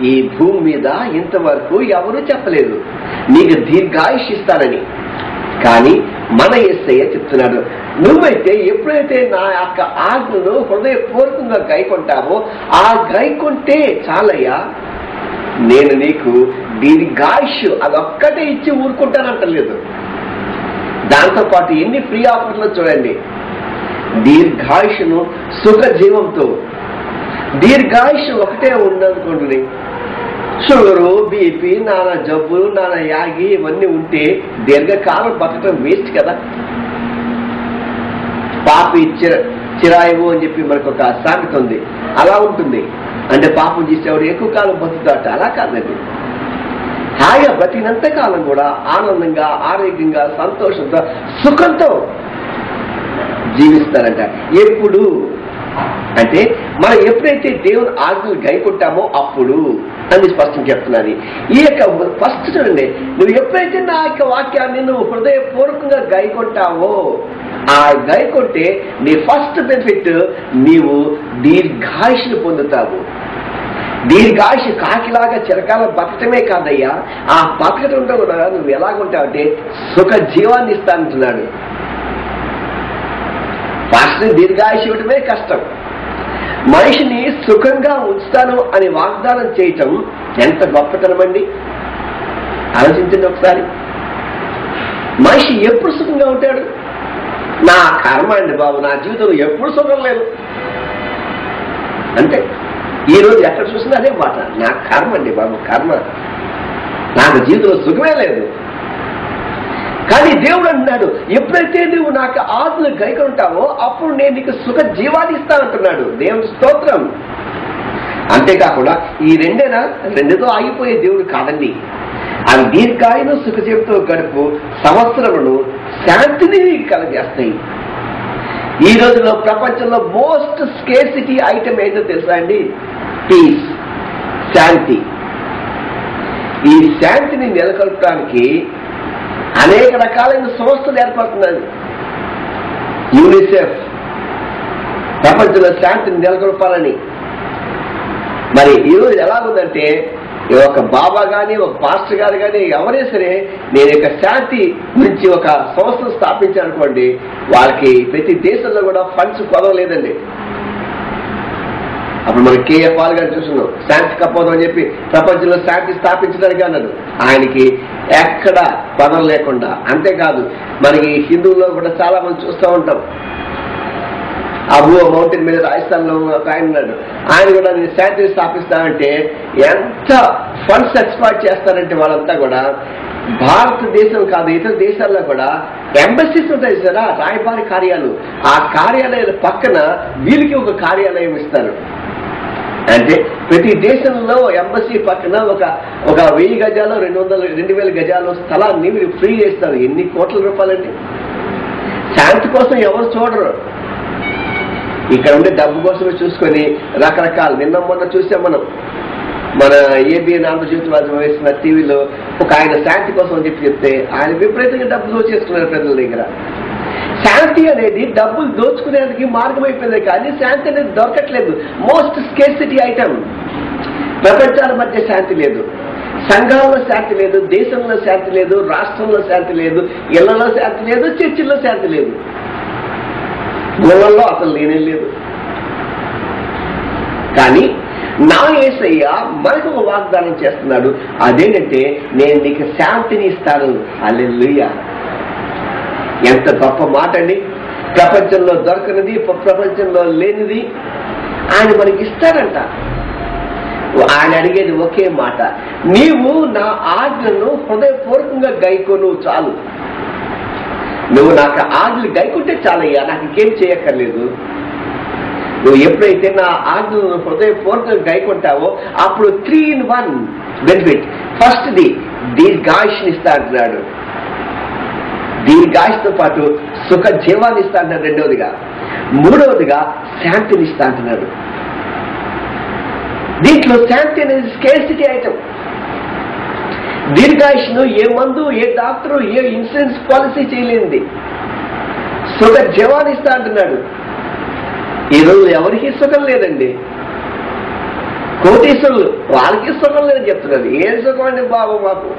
ఈ భూమి మీద ఇంతవరకు ఎవరూ చెప్పలేదు నీకు దీర్ఘాయుష్ ఇస్తానని. కానీ మన యేసయ్య చెప్తున్నాడు, నువ్వైతే ఎప్పుడైతే నా యొక్క ఆజ్ఞను హృదయపూర్వకంగా గైకొంటావో ఆ గైకొంటే చాలయ్యా, నేను నీకు దీర్ఘాయుష్ అదొక్కటే ఇచ్చి ఊరుకుంటానంటలేదు. దాంతోపాటు ఎన్ని ఫ్రీ ఆఫర్లు చూడండి. దీర్ఘాయుషును సుఖ జీవంతో. దీర్ఘాయుష్ ఒకటే ఉండనుకోండి, షుగరు, బీపీ, నానా జబ్బులు, నానా యాగి ఇవన్నీ ఉంటే దీర్ఘకాలం బతకడం వేస్ట్ కదా. పాపి చిరాయువు అని చెప్పి మనకు ఒక సామెత ఉంది. అలా ఉంటుంది. అంటే పాపం చేసేవాడు ఎక్కువ కాలం బతుకుతాట. అలా కాదండి. హాయిగా బతికినంత కాలం కూడా ఆనందంగా, ఆరోగ్యంగా, సంతోషంతో, సుఖంతో జీవిస్తారంట. ఎప్పుడు అంటే మనం ఎప్పుడైతే దేవుని ఆజ్ఞలు గైకొంటామో అప్పుడు అని స్పష్టం చెప్తున్నది. ఈ యొక్క ఫస్ట్ చూడండి, నువ్వు ఎప్పుడైతే నా యొక్క వాక్యాన్ని నువ్వు హృదయపూర్వకంగా గైకొంటావో ఆ గైకొంటే నీ ఫస్ట్ బెనిఫిట్ నీవు దీర్ఘాయుష్ను పొందుతావు. దీర్ఘాయుష్ కాకిలాగా చిరకాలం బతకటమే కాదయ్యా, ఆ బతకటంలో కూడా నువ్వు ఎలాగుంటావంటే సుఖ జీవాన్ని ఇస్తానంటున్నాడు. ఫస్ట్ దీర్ఘాయుష్ ఇవ్వటమే కష్టం. మనిషిని సుఖంగా ఉంచుతాను అని వాగ్దానం చేయటం ఎంత గొప్పతనం అండి. ఆలోచించండి ఒకసారి. మనిషి ఎప్పుడు సుఖంగా ఉంటాడు? నా కర్మ అండి బాబు, నా జీవితంలో ఎప్పుడు సుఖం లేదు అంటే ఈ రోజు ఎక్కడ చూసినా అదే మాట. నా కర్మ అండి బాబు, కర్మ, నాకు జీవితంలో సుఖమే లేదు. కానీ దేవుడు అంటున్నాడు, ఎప్పుడైతే నువ్వు నాకు ఆజ్ఞలు గైకొంటావో అప్పుడు నేను నీకు సుఖ జీవాన్ని ఇస్తానంటున్నాడు. దేవుడి స్తోత్రం. అంతేకాకుండా ఈ రెండుతో ఆగిపోయే దేవుడు కాదండి. అవి దీర్ఘాయును సుఖజీవితో గడుపు సంవత్సరమును శాంతిని కలగజేస్తాయి. ఈ రోజులో ప్రపంచంలో మోస్ట్ స్కేర్సిటీ ఐటమ్ ఏంటో తెలుసా అండి? పీస్, శాంతి. ఈ శాంతిని నెలకొల్పడానికి అనేక రకాలైన సంస్థలు ఏర్పడుతున్నాయి. యూనిసెఫ్ ప్రపంచంలో శాంతిని నెలకొల్పాలని. మరి ఈరోజు ఎలాగుందంటే ఒక బాబా కానీ ఒక పాస్టర్ గారు కానీ ఎవరైనా సరే నేను యొక్క శాంతి గురించి ఒక సంస్థను స్థాపించాలనుకోండి, వాళ్ళకి ప్రతి దేశంలో కూడా ఫండ్స్ కొదవలేదండి. అప్పుడు మనం కేఎఫ్ ఆల్ గారు చూస్తున్నాం, శాంతి కపోదం అని చెప్పి ప్రపంచంలో శాంతి స్థాపించడానికి అన్నాడు. ఆయనకి ఎక్కడ పదం లేకుండా. అంతేకాదు మనకి హిందువుల్లో కూడా చాలా మంది చూస్తూ ఉంటాం. అబూ మౌంటైన్ మీద రాజస్థాన్ లో ఒక ఆయన ఉన్నాడు. ఆయన కూడా నేను శాంతిని స్థాపిస్తానంటే ఎంత ఫండ్స్ ఎక్స్పార్ట్ చేస్తారంటే వాళ్ళంతా కూడా భారతదేశం కాదు ఇతర దేశాల్లో కూడా ఎంబసీస్ ఉంటాయి కదా, రాయబారి కార్యాలు. ఆ కార్యాలయాల పక్కన వీళ్ళకి ఒక కార్యాలయం ఇస్తారు. అంటే ప్రతి దేశంలో ఎంబసీ పక్కన ఒక 1000 గజాలు 2000 గజాలు స్థలాన్ని మీరు ఫ్రీ చేస్తారు. ఎన్ని కోట్ల రూపాయలండి. శాంతి కోసం ఎవరు చూడరు. ఇక్కడ ఉండే డబ్బు కోసమే చూసుకొని రకరకాల నిన్న మొన్న చూసాం మనం. మన ఏబిఎన్ ఆంధ్రజ్యోతి వేసిన టీవీలో ఒక ఆయన శాంతి కోసం అని చెప్తే ఆయన విపరీతంగా డబ్బులు దోచేసుకున్నారు ప్రజల దగ్గర. శాంతి అనేది డబ్బులు దోచుకునేందుకు మార్గం అయిపోయింది, కానీ శాంతి అనేది దొరకట్లేదు. Most scarcity item. ప్రపంచాల మధ్య శాంతి లేదు, సంఘాల్లో శాంతి లేదు, దేశంలో శాంతి లేదు, రాష్ట్రంలో శాంతి లేదు, ఇళ్లలో శాంతి లేదు, చర్చిల్లో శాంతి లేదు, గోళ్ళల్లో అసలు లేనే లేదు. కానీ నా యేసయ్య మనకు ఒక వాగ్దానం చేస్తున్నాడు. అదేంటంటే నేను నీకు శాంతిని ఇస్తాను. హల్లెలూయా. ఎంత గొప్ప మాట అండి. ప్రపంచంలో దొరకనిది, ప్రపంచంలో లేనిది ఆయన మనకి ఇస్తాడంట. ఆయన అడిగేది ఒకే మాట, నీవు నా ఆజ్ఞను హృదయపూర్వకంగా గైకొను చాలు. నువ్వు నాకు ఆజ్ఞలు గైకుంటే చాలయ్యా, నాకు ఇంకేం చేయక్కర్లేదు. నువ్వు ఎప్పుడైతే నా ఆజ్ఞలను హృదయపూర్వకంగా గైకొంటావో అప్పుడు 3 in 1 బెనిఫిట్. ఫస్ట్ ది దీర్ఘాయుష్ని ఇస్తా అంటున్నాడు. దీర్ఘాయుష్తో పాటు సుఖ జీవాన్ని ఇస్తా అంటున్నాడు. రెండవదిగా, మూడవదిగా శాంతిని ఇస్తా అంటున్నాడు. దీంట్లో శాంతి అనేది స్కేర్సిటీ ఐటమ్. దీర్ఘాయుష్ను ఏ మందు, ఏ డాక్టరు, ఏ ఇన్సూరెన్స్ పాలసీ చేయలేనిది. సుఖ జీవాన్ని ఇస్తా అంటున్నాడు. ఈరోజు ఎవరికి సుఖం లేదండి. కోటీశ్వరులు వాళ్ళకి సుఖం లేదని చెప్తున్నారు. ఏం సుఖం అండి బాబు మాకు?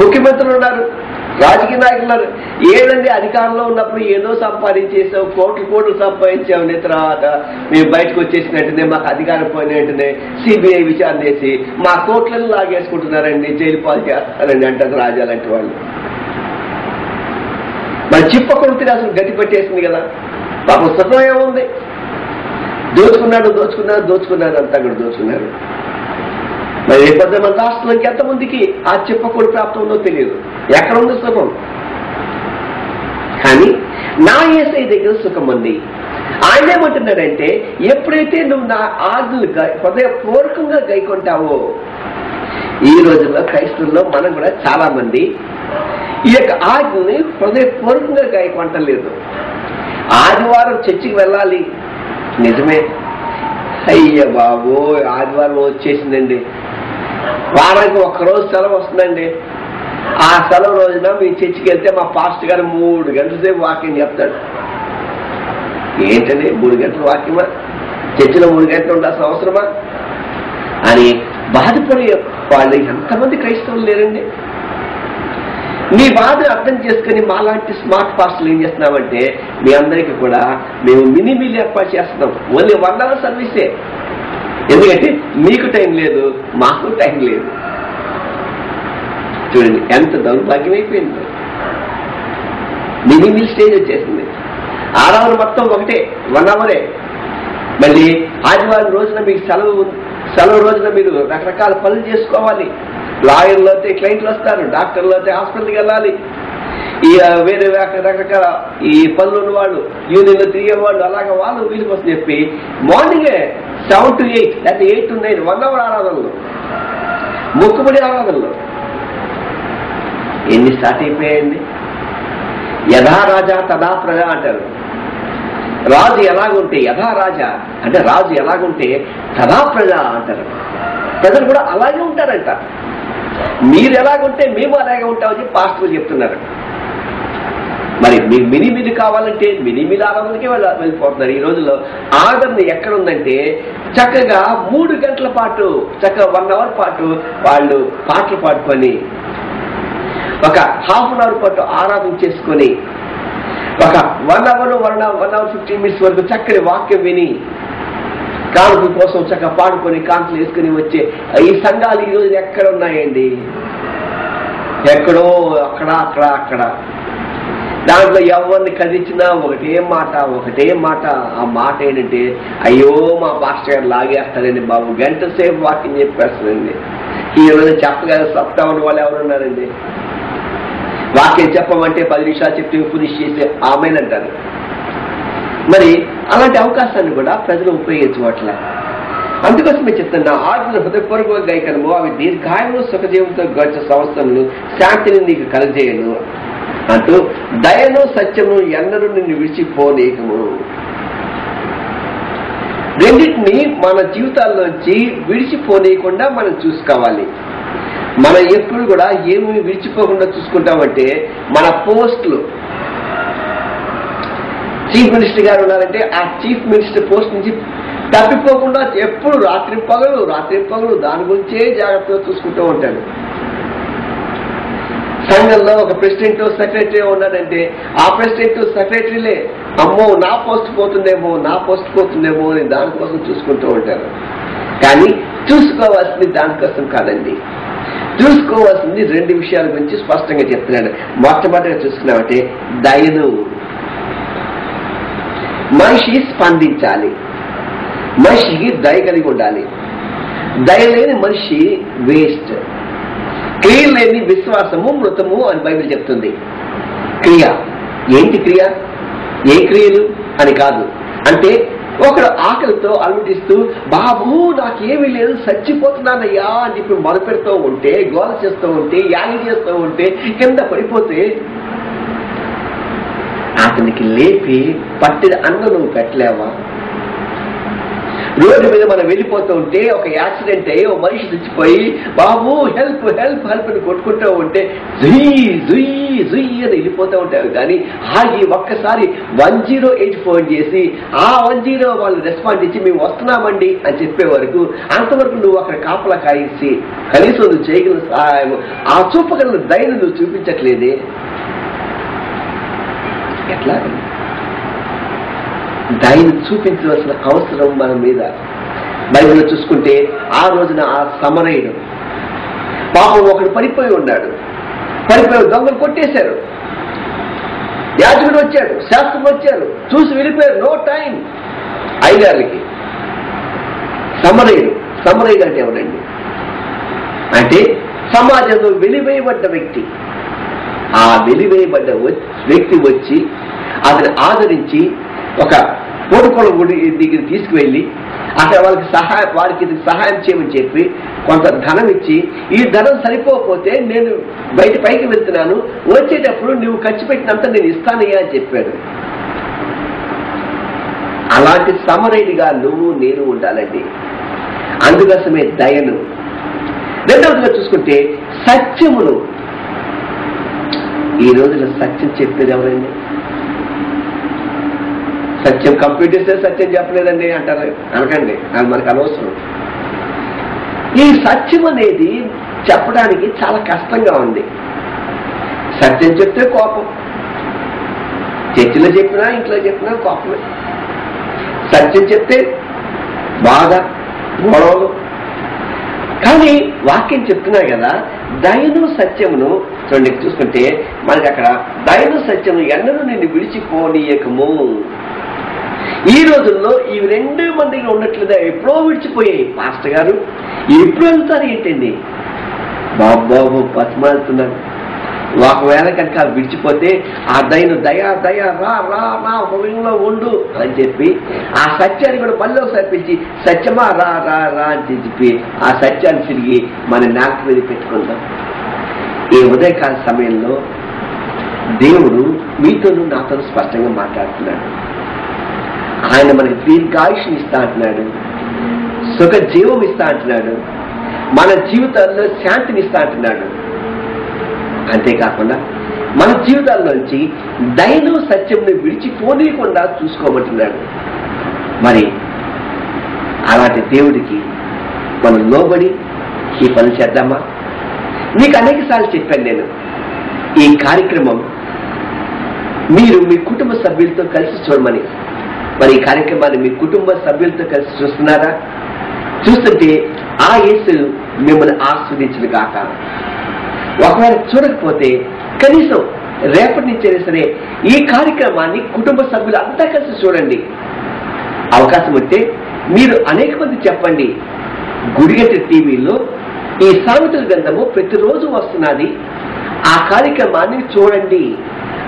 ముఖ్యమంత్రులు ఉన్నారు, రాజకీయ నాయకులు ఉన్నారు. ఏదండి అధికారంలో ఉన్నప్పుడు ఏదో సంపాదించేసావు, కోట్లు సంపాదించామని తర్వాత మేము బయటకు వచ్చేసిన వెంటనే మాకు అధికారం పోయిన వెంటనే సిబిఐ విచారణ చేసి మా కోట్లను లాగేసుకుంటున్నారండి, జైలు పాలు చేస్తారండి అంటారు రాజాలంటే వాళ్ళు. మరి చిప్పకొడితే అసలు గట్టి పెట్టేసింది కదా. పాపం సుఖం ఏముంది? దోచుకున్నాడు అంతా కూడా దోచుకున్నారు. మరి రేపొద్దు మన రాష్ట్రంలోకి ఎంతమందికి ఆ చిప్పకొడి ప్రాప్తం ఉందో తెలియదు. ఎక్కడ ఉంది సుఖం? కానీ నా యేసయ్య దగ్గర సుఖం ఉంది. ఆయన ఏమంటున్నాడంటే, ఎప్పుడైతే నువ్వు నా ఆజ్ఞలు హృదయపూర్వకంగా గైకొంటావో. ఈ రోజుల్లో క్రైస్తవుల్లో మనం కూడా చాలా మంది ఈ యొక్క ఆజ్ఞని హృదయపూర్వకంగా గైకొంటలేదు. ఆదివారం చర్చికి వెళ్ళాలి, నిజమే. అయ్య బాబు, ఆదివారం వచ్చేసిందండి, వారానికి ఒక్కరోజు సెలవు వస్తుందండి. ఆ సెలవు రోజున మేము చర్చికి వెళ్తే మా పాస్టర్ గారు 3 గంటల సేపు వాక్యం చెప్తాడు. ఏంటండి 3 గంటల వాక్యమా? చర్చిలో 3 గంటలు ఉండాల్సిన అవసరమా అని బాధపడే వాళ్ళు ఎంతమంది క్రైస్తవులు లేరండి? మీ బాధ అర్థం చేసుకుని మాలాంటి స్మార్ట్ పాస్టర్లు ఏం చేస్తున్నామంటే, మీ అందరికీ కూడా మేము మినీ మీల్ ఏర్పాటు చేస్తున్నాం. ఓన్లీ 1 hour సర్వీసే. ఎందుకంటే మీకు టైం లేదు, మాకు టైం లేదు. చూడండి ఎంత దౌర్భాగ్యం అయిపోయింది. మినీ మీల్ స్టేజ్ వచ్చేసింది. 6 hour మొత్తం ఒకటే, 1 hour. మళ్ళీ ఆదివారం రోజున మీకు సెలవు రోజున మీరు రకరకాల పనులు చేసుకోవాలి. లాయర్లు అయితే క్లయింట్లు వస్తారు, డాక్టర్లు అయితే హాస్పిటల్కి వెళ్ళాలి, ఈ వేరే రకరకాల ఈ పనులు ఉన్నవాళ్ళు, యూనియన్లో తిరిగేవాళ్ళు, అలాగే వాళ్ళు వీళ్ళ కోసం చెప్పి మార్నింగే 7 to 8 లేకపోతే 8 to 9 1 hour ఆరాధనలు, మొక్కుబడి ఆరాధనలు ఎన్ని స్టార్ట్ అయిపోయాయండి. యథా రాజా తదా ప్రజ అంటారు. రాజు ఎలాగుంటే యథా రాజా అంటే రాజు ఎలాగుంటే తదా ప్రజ అంటారు. ప్రజలు కూడా అలాగే ఉంటారంట. మీరు ఎలాగుంటే మేము అలాగే ఉంటామని పాస్టర్లు చెప్తున్నారు. మరి మీకు మినీ మిల్ కావాలంటే మినీ మిల్ ఆరాధనకే వెళ్ళిపోతున్నారు. ఈ రోజుల్లో ఆదరణ ఎక్కడ ఉందంటే, చక్కగా 3 గంటల పాటు చక్కగా 1 hour పాటు వాళ్ళు పాటలు పాడుకొని, ఒక ½ hour పాటు ఆరాధన చేసుకొని, ఒక 1 hour 15 minutes వరకు చక్కని వాక్యం విని, కానుక కోసం చక్కగా పాడుకొని కానుకలు వేసుకుని వచ్చే ఈ సంఘాలు ఈ రోజు ఎక్కడ ఉన్నాయండి? ఎక్కడో అక్కడ. దాంట్లో ఎవరిని కదిలించినా ఒకటే మాట. ఆ మాట ఏంటంటే, అయ్యో మా పాస్టర్ గారు లాగేస్తారండి బాబు, 1 గంట సేపు వాక్యం చెప్పేస్తారండి. ఈ రోజు చెప్పగల సత్తా ఉన్న వాళ్ళు ఎవరున్నారండి? వాక్యం చెప్పమంటే 10 నిమిషాలు చెప్తే ఫినిష్ చేసి ఆమెనంటారు. మరి అలాంటి అవకాశాన్ని కూడా ప్రజలు ఉపయోగించవట్లే. అందుకోసమే చెప్తున్నా, ఆజ్ఞలు హృదయపూర్వకంగా గైకొనుము, అవి దీర్ఘాయువు సుఖజీవంతో గడిచే సంవత్సరములు శాంతిని నీకు కలగజేయను అంటూ, దయను సత్యము ఎన్నడూ నిన్ను విడిచిపోనీయకము. రెండింటినీ మన జీవితాల్లోంచి విడిచిపోనీయకుండా మనం చూసుకోవాలి. మనం ఎప్పుడు కూడా ఏమి విడిచిపోకుండా చూసుకుంటామంటే, మన పోస్టులు, చీఫ్ మినిస్టర్ గారు ఉన్నారంటే ఆ చీఫ్ మినిస్టర్ పోస్ట్ నుంచి తప్పిపోకుండా ఎప్పుడు రాత్రి పగలు దాని గురించే జాగ్రత్తగా చూసుకుంటూ ఉంటాడు. సంఘంలో ఒక ప్రెసిడెంట్ సెక్రటరీ ఉన్నాడంటే ఆ ప్రెసిడెంట్ సెక్రటరీలే అమ్మో నా పోస్ట్ పోతుందేమో అని దానికోసం చూసుకుంటూ ఉంటారు. కానీ చూసుకోవాల్సింది దానికోసం కాదండి. చూసుకోవాల్సింది 2 విషయాల గురించి స్పష్టంగా చెప్తున్నాడు. మొట్టమొదటిగా చూసుకున్నామంటే దయను. మనిషి స్పందించాలి, మనిషికి దయ కలిగి ఉండాలి. దయ లేని మనిషి వేస్ట్. క్రియ లేని విశ్వాసము మృతము అని బైబిల్ చెప్తుంది. క్రియ ఏంటి? క్రియ ఏ క్రియలు అని కాదు. అంటే ఒకడు ఆకలితో అలమటిస్తూ బాబు నాకేమీ లేదు చచ్చిపోతున్నానయ్యా అని చెప్పి మొదపెడుతూ ఉంటే, గోల చేస్తూ ఉంటే, యాగి చేస్తూ ఉంటే, కింద పడిపోతే అతనికి లేపి పట్టిన అన్నం నువ్వు పెట్టలేవా? రోడ్డు మీద మనం వెళ్ళిపోతూ ఉంటే ఒక యాక్సిడెంట్ అయ్యి ఒక మనిషి తెచ్చిపోయి బాబు హెల్ప్ హెల్ప్ హెల్ప్ అని కొట్టుకుంటూ ఉంటే జుయ్ జుయ్ జుయ్ అని వెళ్ళిపోతూ ఉంటారు. కానీ ఆగి ఒక్కసారి 108 ఫోన్ చేసి ఆ 110 వాళ్ళు రెస్పాండ్ ఇచ్చి మేము వస్తున్నామండి అని చెప్పే వరకు అంతవరకు నువ్వు అక్కడ కాపలా కాయించి కనీసం నువ్వు చేయగలిగిన సహాయం ఆ చూపగలిగిన దయను నువ్వు చూపించట్లేదే, ఎట్లా? దయను చూపించవలసిన అవసరం మన మీద. బైబిల్లో చూసుకుంటే ఆ రోజున ఆ సమరయుడు పాపం ఒకడు పడిపోయి ఉన్నాడు. పడిపోయి దొంగలు కొట్టేశారు. యాజకుడు వచ్చాడు, శాస్త్రులు వచ్చారు, చూసి వెళ్ళిపోయారు. No time ఐదారులకి. సమరయుడు అంటే ఎవరండి? అంటే సమాజంలో వెలివేయబడ్డ వ్యక్తి. ఆ వెలివేయబడ్డ వ్యక్తి వచ్చి అతను ఆదరించి ఒక కోడుకోల గుడి దగ్గర తీసుకువెళ్ళి అక్కడ వారికి సహాయం చేయమని చెప్పి కొంత ధనం ఇచ్చి, ఈ ధనం సరిపోకపోతే నేను బయట పైకి వెళ్తున్నాను, వచ్చేటప్పుడు నువ్వు ఖర్చు పెట్టినంత నేను ఇస్తానయ్యా అని చెప్పాడు. అలాంటి సమరయుడిగా నువ్వు నేను ఉండాలండి. అందుకోసమే దయను. రెండవదిగా చూసుకుంటే సత్యమును. ఈ రోజున సత్యం చెప్పేది ఎవరండి? సత్యం కంప్యూటర్సే సత్యం చెప్పలేదండి అంటారు. అనకండి, అది మనకు అనవసరం. ఈ సత్యం అనేది చెప్పడానికి చాలా కష్టంగా ఉంది. సత్యం చెప్తే కోపం, చర్చిలో చెప్పినా ఇంట్లో చెప్పినా కోపమే. సత్యం చెప్తే బాధ, గొడవలు. కానీ వాక్యం చెప్తున్నా కదా, దయను సత్యమును చూడండి. చూసుకుంటే మనకి అక్కడ దయను సత్యము ఎన్నడూ నిన్ను విడిచిపోనీయకము. ఈ రోజుల్లో ఈ రెండు మందిగా ఉన్నట్లుగా ఎప్పుడో విడిచిపోయాయి. మాస్టర్ గారు ఎప్పుడు వెళ్తారు ఏంటండి? బాబు బతిమాలుతున్నారు. ఒకవేళ కనుక విడిచిపోతే ఆ దయను దయా దయా రా రా నా హృదయంలో ఉండు అని చెప్పి ఆ సత్యాన్ని కూడా మళ్ళీ ఒకసారి పిలిచి సత్యమా రా రా రా అని చెప్పి ఆ సత్యాన్ని తిరిగి మన నాక మీద పెట్టుకుందాం. ఈ ఉదయకాల సమయంలో దేవుడు మీతోనూ నాతోనూ స్పష్టంగా మాట్లాడుతున్నాడు. ఆయన మనకి దీర్ఘాయుష్ని ఇస్తా అంటున్నాడు, సుఖ జీవం ఇస్తా అంటున్నాడు, మన జీవితాల్లో శాంతిని ఇస్తా అంటున్నాడు. అంతేకాకుండా మన జీవితాల్లోంచి దయను సత్యంని విడిచిపోనీయకుండా చూసుకోమంటున్నాడు. మరి అలాంటి దేవుడికి మనం లోబడి ఈ పని చేద్దామా? మీకు అనేక సార్లు చెప్పాను నేను, ఈ కార్యక్రమం మీరు మీ కుటుంబ సభ్యులతో కలిసి చూడమని. మరి ఈ కార్యక్రమాన్ని మీ కుటుంబ సభ్యులతో కలిసి చూస్తున్నారా? చూస్తుంటే ఆ యేసు మిమ్మల్ని ఆస్వాదించిన కాక. ఒకవేళ చూడకపోతే కనీసం రేపటి నుంచే సరే ఈ కార్యక్రమాన్ని కుటుంబ సభ్యులు అంతా కలిసి చూడండి. అవకాశం ఉంటే మీరు అనేక మంది చెప్పండి, గుడిగంట టీవీలో ఈ సామెతల గ్రంథము ప్రతిరోజు వస్తున్నది, ఆ కార్యక్రమాన్ని చూడండి,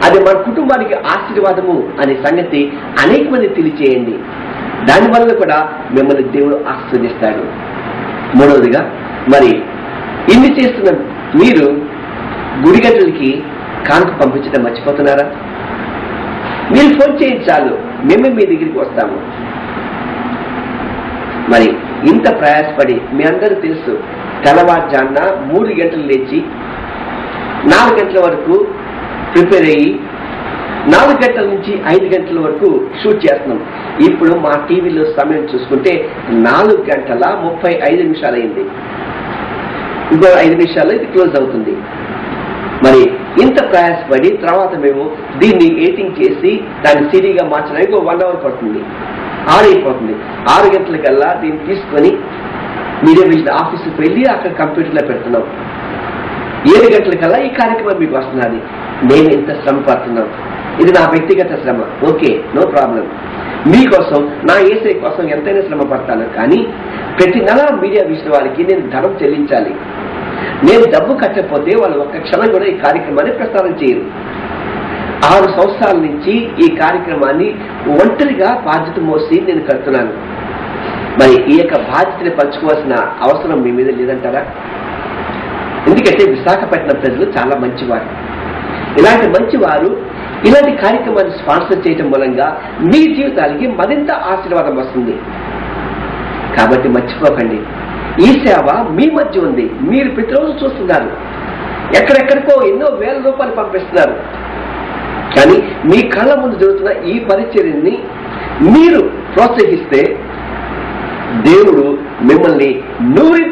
అది మన కుటుంబానికి ఆశీర్వాదము అనే సంగతి అనేక మంది తెలియచేయండి. దానివల్ల కూడా మిమ్మల్ని దేవుడు ఆశీర్వదిస్తాడు. మూడవదిగా మరి ఇన్ని చేస్తున్న మీరు గుడిగంటలకి కానుక పంపించడం మర్చిపోతున్నారా? మీరు ఫోన్ చేయండి చాలు, మేము మీ దగ్గరికి వస్తాము. మరి ఇంత ప్రయాసపడి మీ అందరూ తెలుసు, తెల్లవారుజామున 3 గంటలు లేచి 4 గంటల వరకు ప్రిపేర్ అయ్యి 4 గంటల నుంచి 5 గంటల వరకు షూట్ చేస్తున్నాం. ఇప్పుడు మా టీవీలో సమయం చూసుకుంటే 4:35 అయింది. ఇంకో 5 నిమిషాల్లో ఇది క్లోజ్ అవుతుంది. మరి ఇంత ప్రయాసపడి తర్వాత మేము దీన్ని ఎడిటింగ్ చేసి దాన్ని సిడీగా మార్చడానికి 1 అవర్ పడుతుంది. 6 అయిపోతుంది. 6 గంటలకల్లా దీన్ని తీసుకొని మీడియా విజన్ ఆఫీస్కి వెళ్ళి అక్కడ కంప్యూటర్లో పెడుతున్నాం. 7 గంటలకల్లా ఈ కార్యక్రమం మీకు వస్తున్నది. నేను ఇంత శ్రమ పడుతున్నాను, ఇది నా వ్యక్తిగత శ్రమ, ఓకే, నో ప్రాబ్లం. మీకోసం, నా యేసయ్య కోసం ఎంతైనా శ్రమ పడతాను. కానీ ప్రతి నెల మీడియా విజన్ వారికి నేను ధనం చెల్లించాలి. నేను డబ్బు కట్టకపోతే వాళ్ళు ఒక్క క్షణం కూడా ఈ కార్యక్రమాన్ని ప్రసారం చేయరు. 6 సంవత్సరాల నుంచి ఈ కార్యక్రమాన్ని ఒంటరిగా బాధ్యత మోసి నేను కడుతున్నాను. మరి ఈ యొక్క బాధ్యతని పంచుకోవాల్సిన అవసరం మీ మీద లేదంటారా? ఎందుకంటే విశాఖపట్నం ప్రజలు చాలా మంచివారు. ఇలాంటి మంచివారు ఇలాంటి కార్యక్రమాన్ని స్పాన్సర్ చేయడం మూలంగా మీ జీవితాలకి మరింత ఆశీర్వాదం వస్తుంది. కాబట్టి మర్చిపోకండి, ఈ సేవ మీ మధ్య ఉంది. మీరు ప్రతిరోజు చూస్తున్నారు, ఎక్కడెక్కడికో ఎన్నో వేల రూపాయలు పంపిస్తున్నారు. కానీ మీ కళ్ళ ముందు జరుగుతున్న ఈ పరిచర్యని మీరు ప్రోత్సహిస్తే దేవుడు మిమ్మల్ని 100